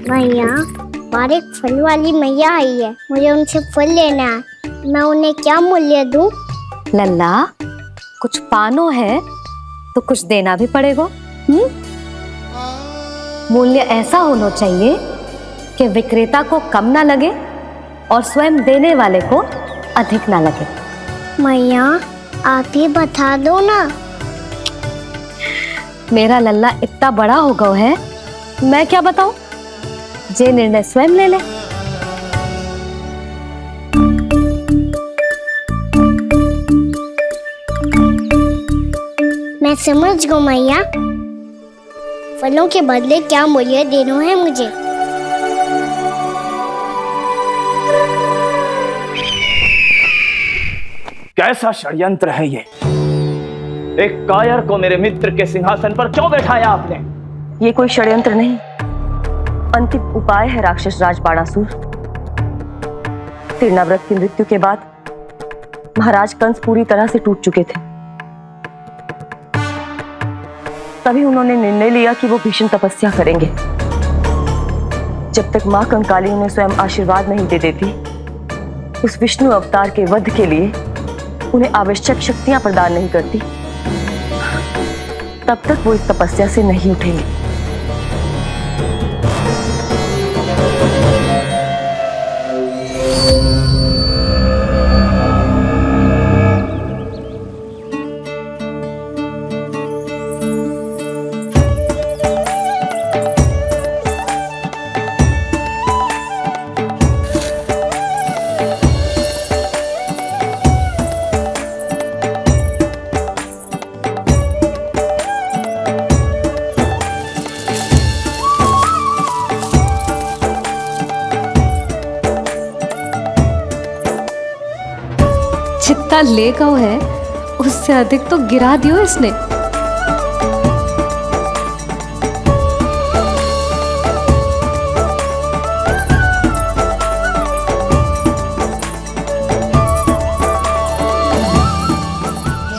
मैया, बाहर एक फल वाली मैया आई है, मुझे उनसे फल लेना है। मैं उन्हें क्या मूल्य दूं? लल्ला, कुछ पानो है तो कुछ देना भी पड़ेगा। मूल्य ऐसा होना चाहिए कि विक्रेता को कम ना लगे और स्वयं देने वाले को अधिक ना लगे। मैया, आप ही बता दो ना। मेरा लल्ला इतना बड़ा हो गया है, मैं क्या बताऊं? जे निर्णय स्वयं ले ले। मैं समझ गई मैया, फलों के बदले क्या मूल्य देना है मुझे। कैसा षड्यंत्र है ये? एक कायर को मेरे मित्र के सिंहासन पर क्यों बैठाया आपने? ये कोई षड्यंत्र नहीं, अंतिम उपाय है राक्षस राज बाणासुर। तीर्णाव्रत की मृत्यु के बाद महाराज कंस पूरी तरह से टूट चुके थे। तभी उन्होंने निर्णय लिया कि वो भीषण तपस्या करेंगे। जब तक मां कंकाली उन्हें स्वयं आशीर्वाद नहीं दे देती, उस विष्णु अवतार के वध के लिए उन्हें आवश्यक शक्तियां प्रदान नहीं करती, तब तक वो इस तपस्या से नहीं उठेंगे। जितना ले गओ है उससे अधिक तो गिरा दियो इसने।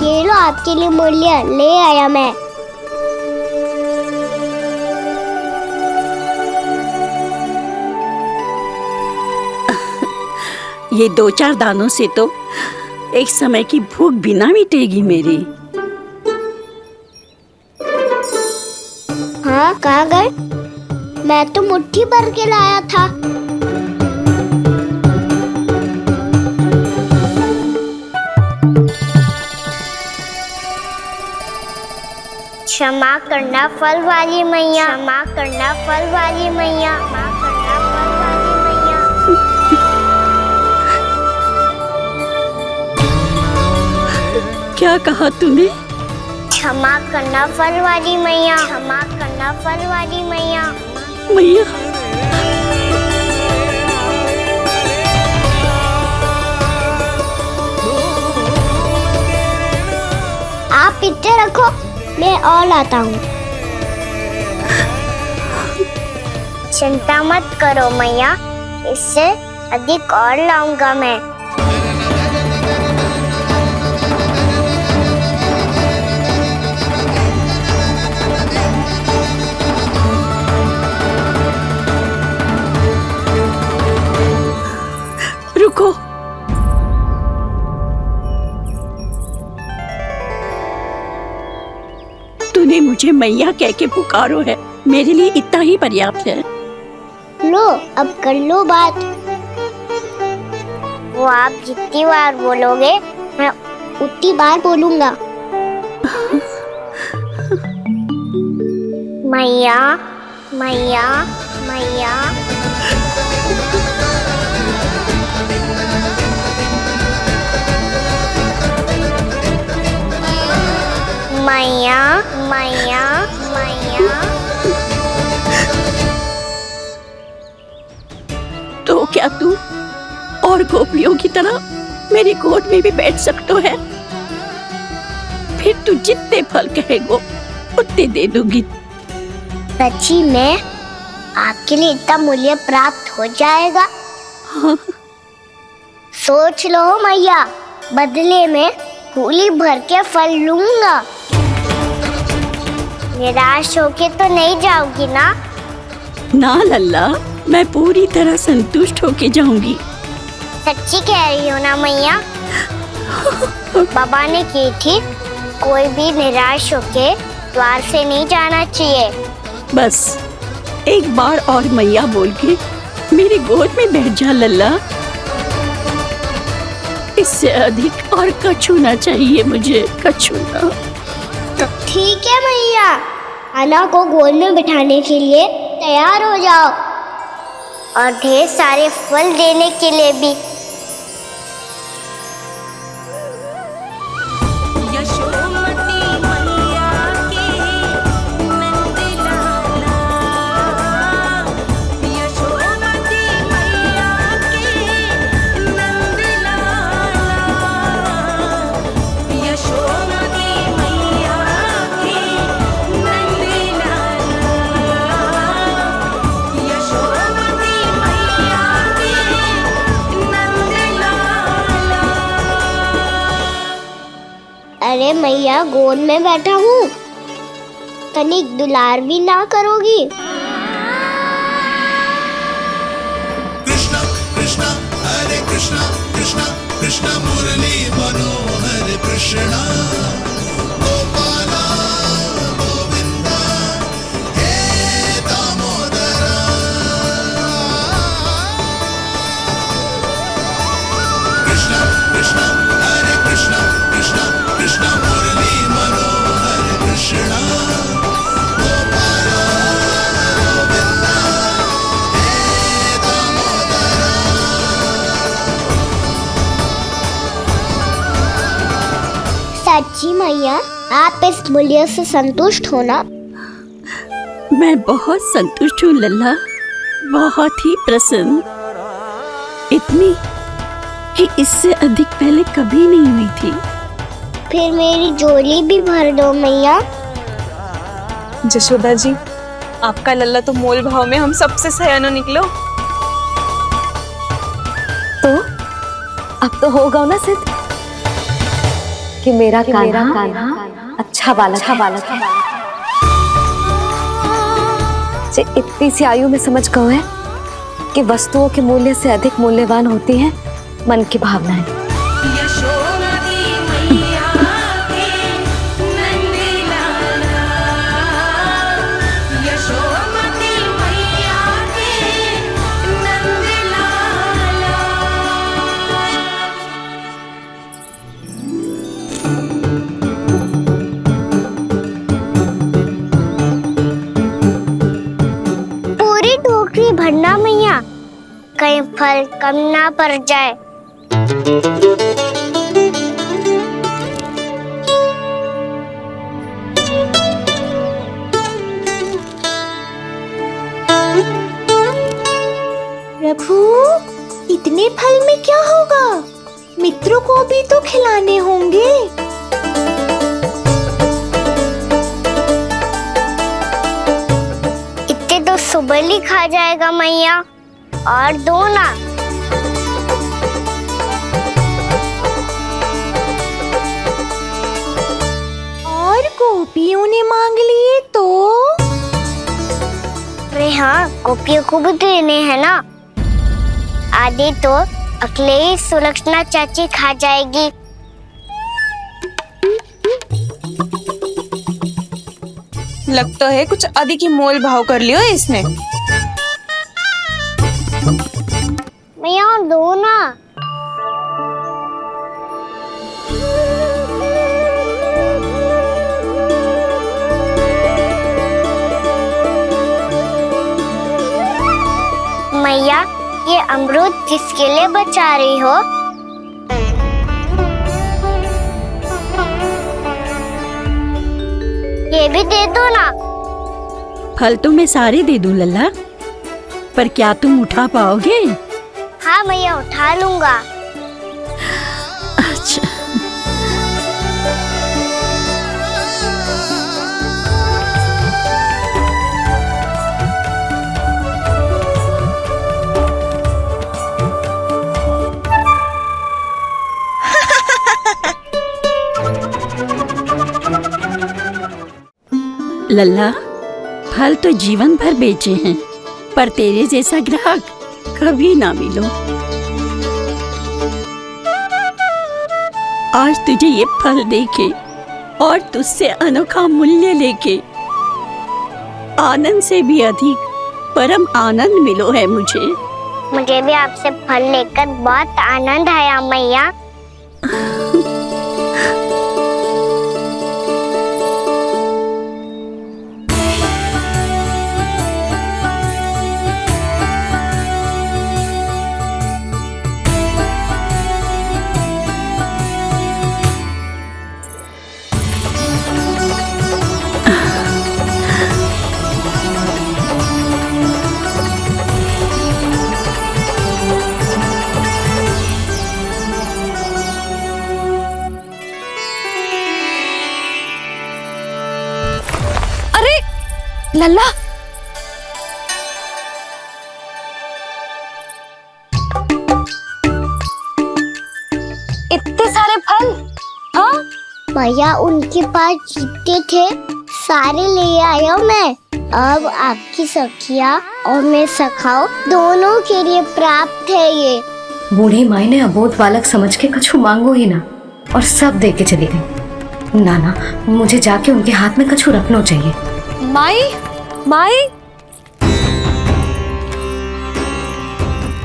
ये लो आपके लिए मूल्य ले आया मैं। ये 2-4 दानों से तो एक समय की भूख भी ना मिटेगी मेरी। हाँ, कहाँ गए? मैं तो मुट्ठी भर के लाया था। क्षमा करना फल वाली मैया, क्षमा करना फल वाली मैया, क्षमा करना फल वाली मैया। क्या कहा तूने? क्षमा करना फल वाली मैया, क्षमा करना फल वाली मैया। मैया, आप इतने रखो, मैं और लाता हूँ। चिंता मत करो मैया, इससे अधिक और लाऊंगा मैं। रुको। तूने मुझे मैया कह के पुकारो है, मेरे लिए इतना ही पर्याप्त है। लो, अब कर लो बात। वो आप जितनी बार बोलोगे, मैं उतनी बार बोलूंगा। मैया, मैया, मैया। मैया, मैया, मैया। तो क्या तू और गोपियों की तरह मेरी गोद में भी बैठ सकते है? फिर तू जितने फल कहेगो उतने दे दूंगी। सच्ची में आपके लिए इतना मूल्य प्राप्त हो जाएगा? हाँ। सोच लो मैया, बदले में झोली भर के फल लूंगा। निराश होके तो नहीं जाओगी ना? ना लल्ला, मैं पूरी तरह संतुष्ट होके जाऊंगी। सच्ची कह रही हो ना मैया? बाबा ने की थी, कोई भी निराश होके द्वार से नहीं जाना चाहिए। बस एक बार और मैया बोल के मेरी गोद में बैठ जा लल्ला। इससे अधिक और कछु ना चाहिए मुझे, कछु ना। तो ठीक है मैया, अन्ना को गोद में बिठाने के लिए तैयार हो जाओ और ढेर सारे फल देने के लिए भी। अरे मैया, गोद में बैठा हूँ, तनिक दुलार भी ना करोगी? कृष्णा कृष्णा हरे कृष्णा कृष्णा कृष्णा मुरली मनोहर कृष्णा गोपाला गोविंदा हे दामोदरा। कृष्णा कृष्णा हरे कृष्णा कृष्णा कृष्णा मुरली मनोहर कृष्णा गोपाला गोविंदा हे दामोदरा। सच्ची मैया, आप इस मूल्य से संतुष्ट हो ना? मैं बहुत संतुष्ट हूँ लल्ला, बहुत ही प्रसन्न। इतनी कि इससे अधिक पहले कभी नहीं हुई थी। फिर मेरी झोली भी भर दो मैया। जशोदा जी, आपका लल्ला तो मोल भाव में हम सबसे सयाना निकलो। तो अब तो होगा ना सिद्ध कि मेरा कान्हा अच्छा बालक है। जे इतनी सी आयु में समझ गए है कि वस्तुओं के मूल्य से अधिक मूल्यवान होती है मन की भावनाएं। पूरी टोकरी भरना मैया, कहीं फल कम ना पड़ जाए। प्रभु, इतने फल में क्या होगा? मित्रों को भी तो खिलाने होंगे। इतने तो सुबह ही खा जाएगा मैया, और दो ना। और गोपियों ने मांग लिए तो? अरे हाँ, गोपियों को भी देने हैं ना। आधे तो अकेले ही सुलक्षणा चाची खा जाएगी। लगता है कुछ अधिक ही मोल भाव कर लियो इसने। मैया और दो ना। मैया, ये अमरूद किसके लिए बचा रही हो? ये भी दे दो ना। फल तो मैं सारे दे दूं लल्ला, पर क्या तुम उठा पाओगे? हाँ मैया, उठा लूंगा। अच्छा। लल्ला, फल तो जीवन भर बेचे हैं, पर तेरे जैसा ग्राहक कभी ना मिलो। आज तुझे ये फल देके और तुझसे अनोखा मूल्य लेके आनंद से भी अधिक परम आनंद मिलो है मुझे। मुझे भी आपसे फल लेकर बहुत आनंद आया मैया। लल्ला, इतने सारे फल? हाँ भैया उनके पास जितने थे सारे ले आया मैं। अब आपकी सखिया और मैं सखाओ दोनों के लिए प्राप्त है ये। बूढ़ी माई ने अबोध बालक समझ के कछु मांगो ही ना और सब दे के चली गई। नाना, मुझे जाके उनके हाथ में कछु रखना चाहिए। माई, माई,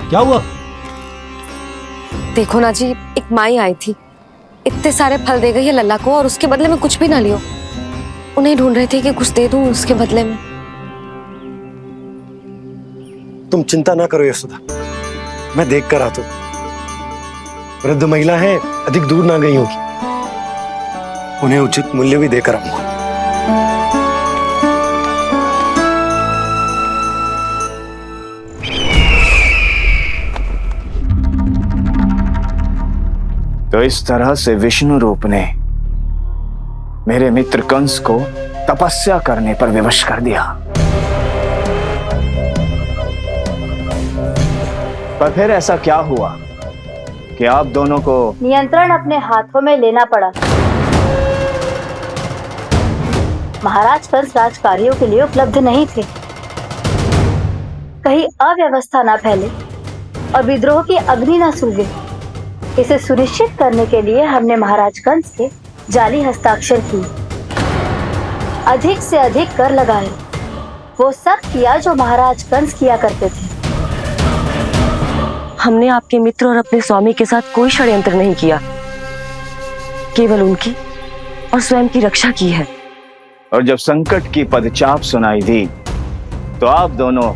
क्या हुआ? देखो ना जी, एक माई आई थी, इतने सारे फल दे गई है लल्ला को और उसके बदले में कुछ भी ना लियो। उन्हें ढूंढ रही थी कि कुछ दे दूं उसके बदले में। तुम चिंता ना करो यशोदा, मैं देख कर आता हूं। वृद्ध महिला है, अधिक दूर ना गई होगी, उन्हें उचित मूल्य भी देकर आऊंगा। तो इस तरह से विष्णु रूप ने मेरे मित्र कंस को तपस्या करने पर विवश कर दिया। पर फिर ऐसा क्या हुआ कि आप दोनों को नियंत्रण अपने हाथों में लेना पड़ा। महाराज कंस राजकार्यों के लिए उपलब्ध नहीं थे। कहीं अव्यवस्था न फैले और विद्रोह की अग्नि न सूझे, इसे सुनिश्चित करने के लिए हमने महाराज कंस के जाली हस्ताक्षर किए, अधिक से अधिक कर लगाए। वो सब किया जो महाराज कंस किया करते थे। हमने आपके मित्र और अपने स्वामी के साथ कोई षड्यंत्र नहीं किया, केवल उनकी और स्वयं की रक्षा की है। और जब संकट की पदचाप सुनाई दी तो आप दोनों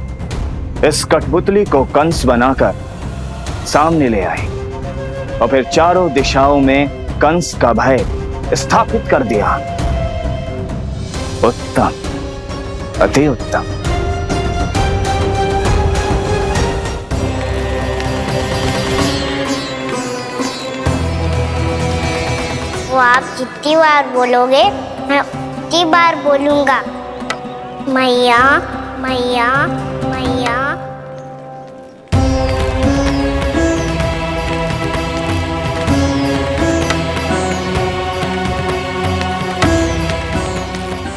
इस कठपुतली को कंस बनाकर सामने ले आए और फिर चारों दिशाओं में कंस का भय स्थापित कर दिया। उत्तम, अति उत्तम। वो आप जितनी बार बोलोगे मैं उतनी बार बोलूंगा। मैया मैया मैया।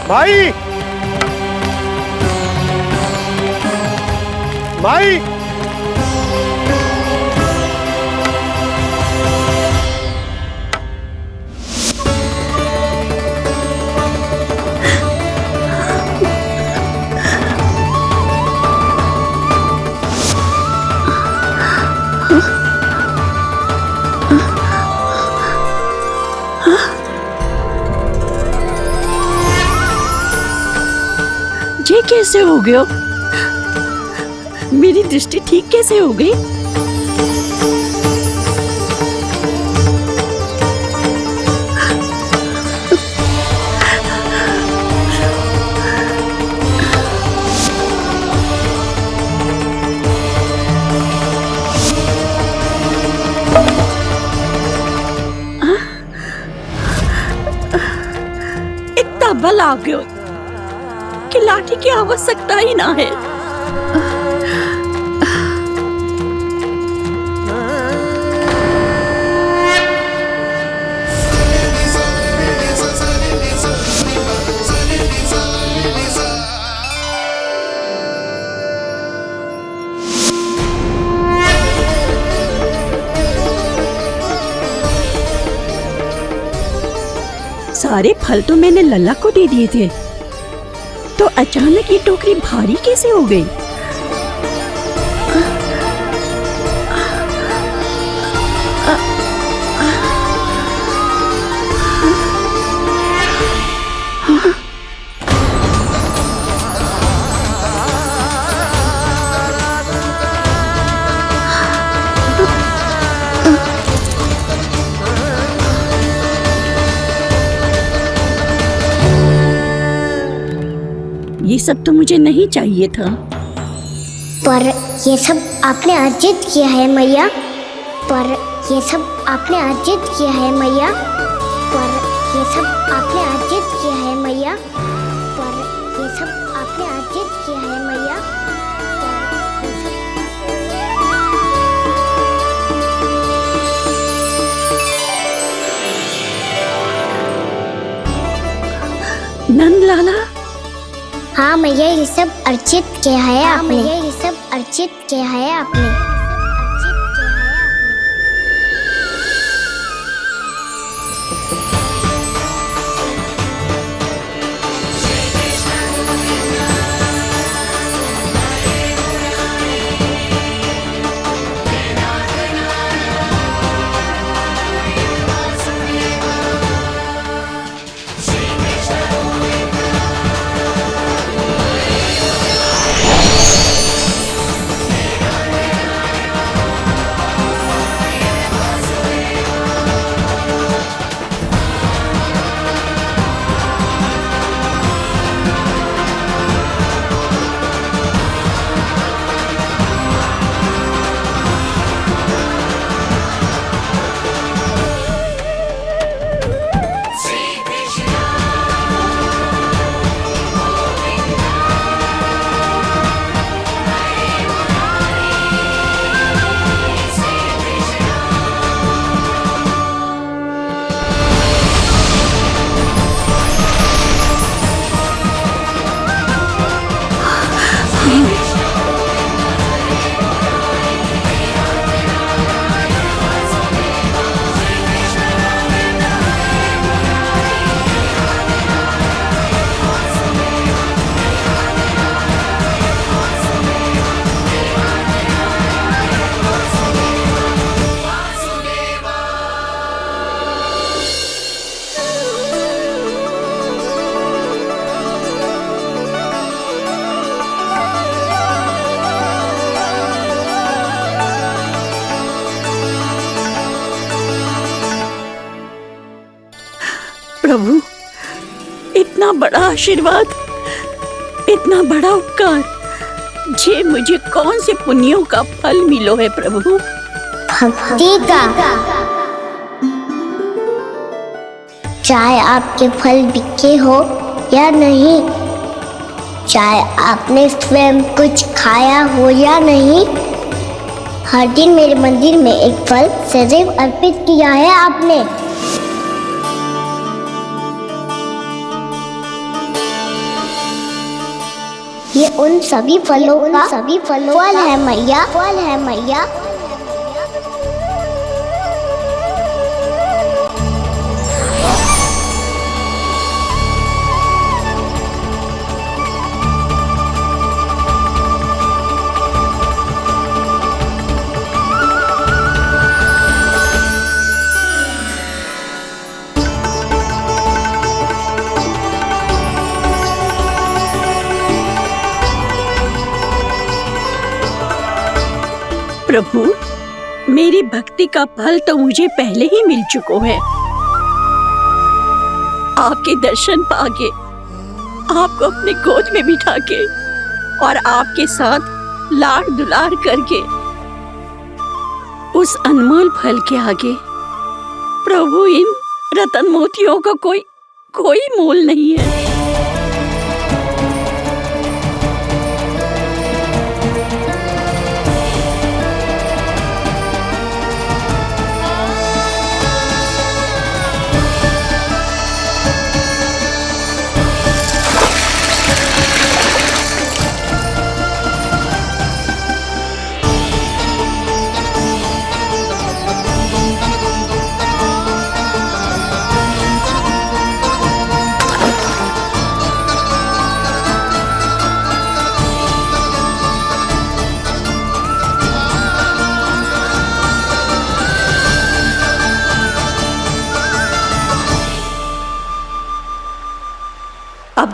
माई, माई, ये कैसे हो गया? मेरी दृष्टि ठीक कैसे हो गई? इतना बल आ गया कि लाठी की आवश्यकता ही ना है। सारे फल तो मैंने लल्ला को दे दिए थे, तो अचानक ये टोकरी भारी कैसे हो गई? ये सब तो मुझे नहीं चाहिए था। पर ये सब आपने अर्जित किया है मैया। पर ये सब आपने अर्जित किया है मैया। पर ये सब आपने अर्जित किया है मैया। पर ये सब आपने अर्जित किया है मैया। नंद लाला, हाँ मैया, ये सब अर्जित किया है आपने। मैया, ये सब अर्जित किया है आपने। प्रभु, इतना बड़ा आशीर्वाद, इतना बड़ा उपकार, जे मुझे कौन से पुण्यों का फल मिलो है प्रभु? भक्ति का। चाहे आपके फल बिके हो या नहीं, चाहे आपने स्वयं कुछ खाया हो या नहीं, हर दिन मेरे मंदिर में एक फल सदैव अर्पित किया है आपने। ये उन सभी फलों का फल है मैया। फल है मैया। प्रभु, मेरी भक्ति का फल तो मुझे पहले ही मिल चुका है। आपके दर्शन पाके, आपको अपने गोद में बिठा के और आपके साथ लाड़ दुलार करके, उस अनमोल फल के आगे प्रभु इन रतन मोतियों का कोई मोल नहीं है।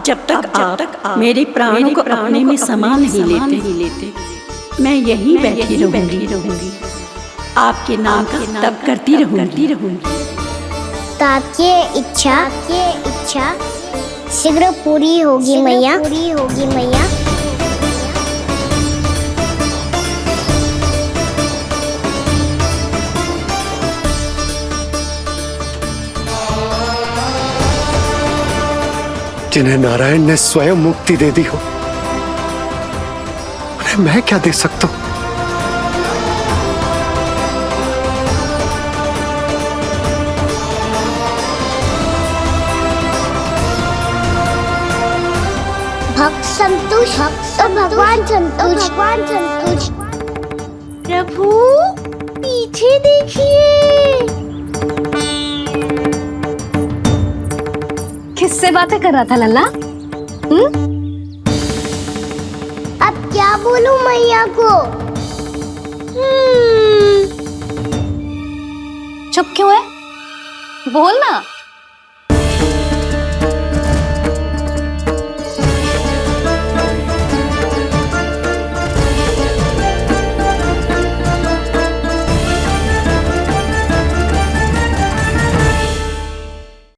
जब तक आप मेरे प्राणों को अपने में समा नहीं लेते मैं यहीं बैठी रहूंगी। आपके नाम का तब करती रहूंगी ताकि इच्छा शीघ्र पूरी होगी मैया। जिन्हें नारायण ने स्वयं मुक्ति दे दी हो, उन्हें मैं क्या दे सकता हूं? भक्त संतोष भगवान संतोष। प्रभु पीछे देखिए। किससे बातें कर रहा था लल्ला? अब क्या बोलूं मैया को? चुप क्यों है? बोल ना।